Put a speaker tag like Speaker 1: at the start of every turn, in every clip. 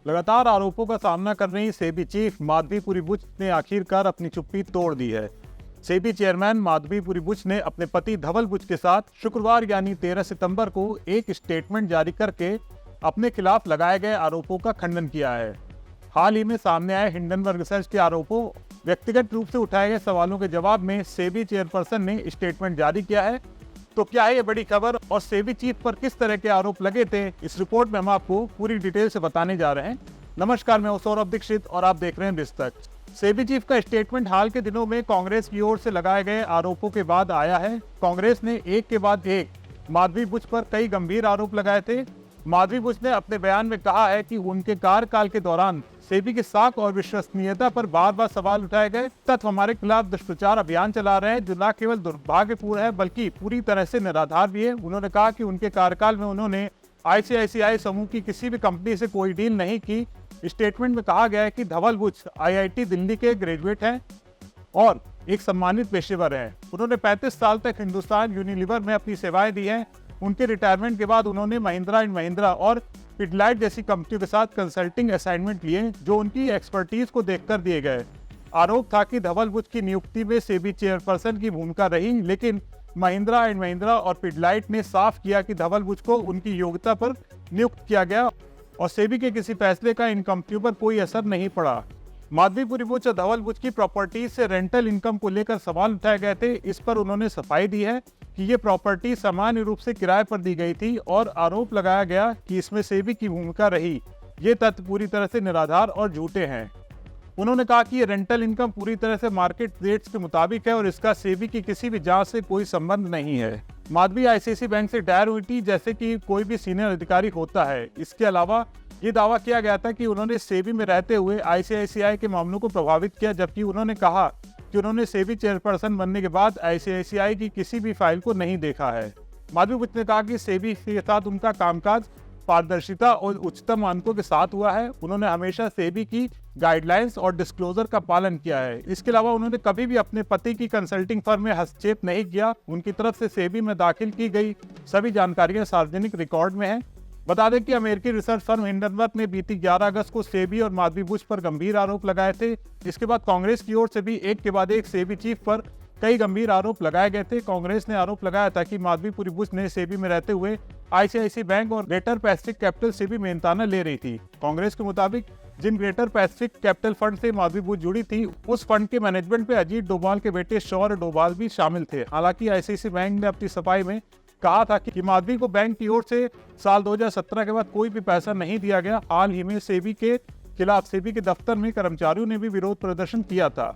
Speaker 1: लगातार आरोपों का सामना कर रही सेबी माधवीपुरी बुच ने आखिरकार अपनी चुप्पी तोड़ दी है। सेबी चेयरमैन माधवीपुरी बुच ने अपने पति धवल बुच के साथ शुक्रवार यानी 13 सितंबर को एक स्टेटमेंट जारी करके अपने खिलाफ लगाए गए आरोपों का खंडन किया है। हाल ही में सामने आए हिंडनबर्ग रिसर्च के आरोपों, व्यक्तिगत रूप से उठाए गए सवालों के जवाब में सेबी चेयरपर्सन ने स्टेटमेंट जारी किया है। तो क्या है ये बड़ी खबर और सेबी चीफ पर किस तरह के आरोप लगे थे, इस रिपोर्ट में हम आपको पूरी डिटेल से बताने जा रहे हैं। नमस्कार, मैं सौरभ दीक्षित और आप देख रहे हैं विस्तक। सेबी चीफ का स्टेटमेंट हाल के दिनों में कांग्रेस की ओर से लगाए गए आरोपों के बाद आया है। कांग्रेस ने एक के बाद एक माधवी बुच पर कई गंभीर आरोप लगाए थे। माधवी बुच ने अपने बयान में कहा है कि उनके कार्यकाल के दौरान सेबी की साख और विश्वसनीयता पर बार बार सवाल उठाए गए। तत्व हमारे खिलाफ दुष्प्रचार अभियान चला रहे हैं जो न केवल दुर्भाग्यपूर्ण है बल्कि पूरी तरह से निराधार भी है। उन्होंने कहा कि उनके कार्यकाल में उन्होंने आईसीआईसीआई समूह की किसी भी कंपनी से कोई डील नहीं की। स्टेटमेंट में कहा गया है कि धवल बुच आईआईटी दिल्ली के ग्रेजुएट हैं और एक सम्मानित पेशेवर हैं। उन्होंने 35 साल तक हिंदुस्तान यूनिलीवर में अपनी सेवाएं दी हैं। उनके रिटायरमेंट के बाद उन्होंने महिंद्रा एंड महिंद्रा और पिडलाइट जैसी कंपनियों के साथ कंसल्टिंग असाइनमेंट लिए जो उनकी एक्सपर्टीज को देखकर दिए गए। आरोप था कि धवल बुच की नियुक्ति में सेबी चेयरपर्सन की भूमिका रही, लेकिन महिंद्रा एंड महिंद्रा और पिडलाइट ने साफ किया कि धवल बुच को उनकी योग्यता पर नियुक्त किया गया और सेबी के किसी फैसले का इन कंपनियों पर कोई असर नहीं पड़ा। माधवीपुरी बुच और धवल बुच की प्रॉपर्टीज से रेंटल इनकम को लेकर सवाल उठाए गए थे। इस पर उन्होंने सफाई दी है कि ये प्रॉपर्टी सामान्य रूप से किराए पर दी गई थी और आरोप लगाया गया कि इसमें सेबी की भूमिका रही। ये तथ्य पूरी तरह से निराधार और झूठे हैं। उन्होंने कहा कि ये रेंटल इनकम पूरी तरह से मार्केट रेट्स के मुताबिक है और इसका सेबी की किसी भी जांच से कोई संबंध नहीं है। माधवी आईसीआईसीआई बैंक से रिटायर हुई थी जैसे कि कोई भी सीनियर अधिकारी होता है। इसके अलावा ये दावा किया गया था कि उन्होंने सेबी में रहते हुए आईसीआईसीआई के मामलों को प्रभावित किया, जबकि उन्होंने कहा कि उन्होंने सेबी चेयरपर्सन बनने के बाद आईसीआईसीआई की किसी भी फाइल को नहीं देखा है। माधवी बुच ने कहा कि सेबी के साथ उनका कामकाज पारदर्शिता और उच्चतम मानकों के साथ हुआ है। उन्होंने हमेशा सेबी की गाइडलाइंस और डिस्क्लोजर का पालन किया है। इसके अलावा उन्होंने कभी भी अपने पति की कंसल्टिंग फर्म में हस्तक्षेप नहीं किया। उनकी तरफ से सेबी में दाखिल की गई सभी जानकारियां सार्वजनिक रिकॉर्ड में हैं। बता दें कि अमेरिकी रिसर्च फर्म हिंडनबर्ग ने बीती 11 अगस्त को सेबी और माधवी बुच पर गंभीर आरोप लगाए थे। इसके बाद कांग्रेस की ओर से भी एक के बाद एक सेबी चीफ पर कई गंभीर आरोप लगाए गए थे। कांग्रेस ने आरोप लगाया था कि माधवीपुरी बुच ने सेबी में रहते हुए आईसीआईसीआई बैंक और ग्रेटर पैसिफिक कैपिटल से भी मेहनताना ले रही थी। कांग्रेस के मुताबिक जिन ग्रेटर पैसिफिक कैपिटल फंड से माधवी बुच जुड़ी थी, उस फंड के मैनेजमेंट पे अजीत डोभाल के बेटे शौर्य डोभाल भी शामिल थे। हालांकि आईसीआईसीआई बैंक ने अपनी सफाई में कहा था कि माधवी को बैंक की ओर से साल 2017 के बाद कोई भी पैसा नहीं दिया गया। हाल ही में सेबी के खिलाफ सेबी के दफ्तर में कर्मचारियों ने भी विरोध प्रदर्शन किया था।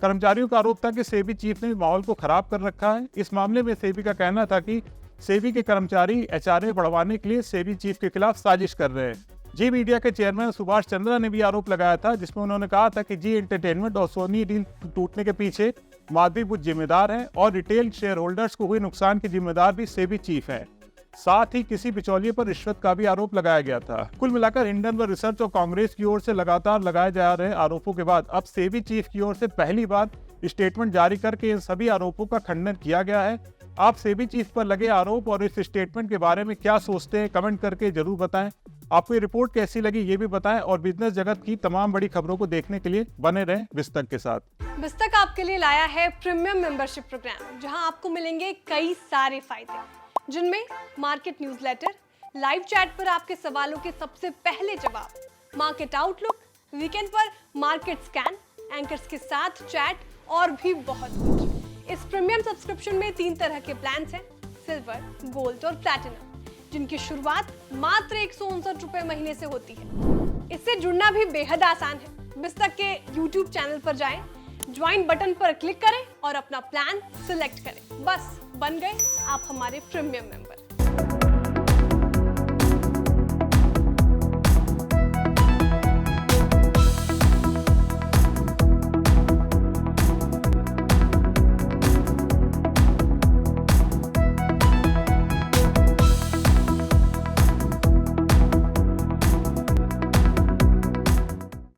Speaker 1: कर्मचारियों का आरोप था कि सेबी चीफ ने माहौल को खराब कर रखा है। इस मामले में सेबी का कहना था कि सेबी के कर्मचारी एचआरए बढ़वाने के लिए सेबी चीफ के खिलाफ साजिश कर रहे हैं। जी मीडिया के चेयरमैन सुभाष चंद्रा ने भी आरोप लगाया था, जिसमें उन्होंने कहा था कि जी एंटरटेनमेंट और सोनी डील टूटने के पीछे माधवी बुच जिम्मेदार है और रिटेल शेयर होल्डर्स को हुए नुकसान के जिम्मेदार भी सेबी चीफ है। साथ ही किसी बिचौलिए पर रिश्वत का भी आरोप लगाया गया था। कुल मिलाकर हिंडनबर्ग रिसर्च और कांग्रेस की ओर से लगातार लगाए जा रहे आरोपों के बाद अब सेबी चीफ की ओर से पहली बार स्टेटमेंट जारी करके इन सभी आरोपों का खंडन किया गया है। आप सेबी चीफ पर लगे आरोप और इस स्टेटमेंट के बारे में क्या सोचते हैं, कमेंट करके जरूर बताएं। आपको ये रिपोर्ट कैसी लगी ये भी बताएं और बिजनेस जगत की तमाम बड़ी खबरों को देखने के लिए बने रहें विस्तक के साथ।
Speaker 2: विस्तक आपके लिए लाया है प्रीमियम मेंबरशिप प्रोग्राम, जहां आपको मिलेंगे कई सारे फायदे, जिनमें मार्केट न्यूज़लेटर, लाइव चैट पर आपके सवालों के सबसे पहले जवाब, मार्केट आउटलुक, वीकेंड पर मार्केट स्कैन, एंकर्स के साथ चैट और भी बहुत कुछ। इस प्रीमियम सब्सक्रिप्शन में 3 तरह के प्लान्स हैं, सिल्वर, गोल्ड और प्लैटिनम, जिनकी शुरुआत मात्र 159 रुपए महीने से होती है। इससे जुड़ना भी बेहद आसान है। विस्तक के YouTube चैनल पर जाएं, ज्वाइन बटन पर क्लिक करें और अपना प्लान सिलेक्ट करें। बस बन गए आप हमारे प्रीमियम मेंबर।